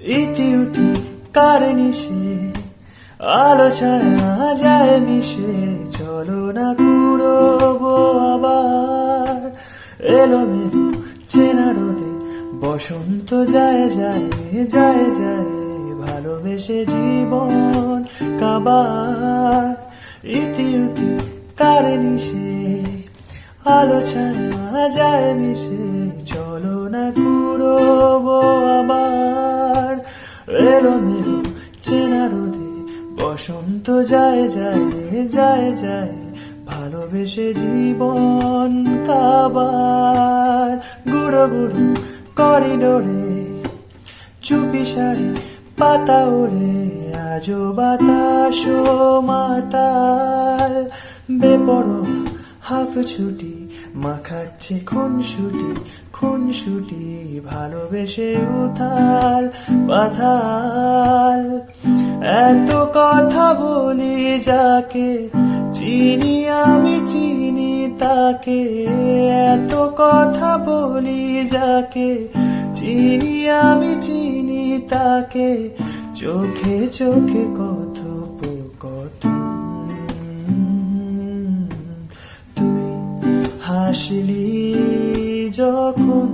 ইতি উতি কার নিশে আলো ছায়া যায় মিশে, চলো না কুড়োবো আবার এলোমেলো চেনা রোদে। বসন্ত যায় যায় যায় যায়, ভালোবেসে জীবন কাবার। ইতি উতি কার নিশে আলো ছায়া যায় মিশে, চলো না কুড়োবো আবার এলোমেলো চেনা রোদে। বসন্ত যায় যায় যায় যায়, ভালোবেসে জীবন কাবার। গুঁড়ো গুঁড়ো করিডোরে চুপি সারে পাতা ওরে, আজো বাতাস মাতাল। বেপরোয়া হাফ ছুটি মাখাচ্ছে খুনসুটি, ভালোবেসে উথাল পাথাল। এত কথা বলি যাকে চিনি আমি চিনি তাকে, এত কথা বলি যাকে চিনি আমি চিনি তাকে। চোখে চোখে কথোপকথন, তুই হাসলি যখন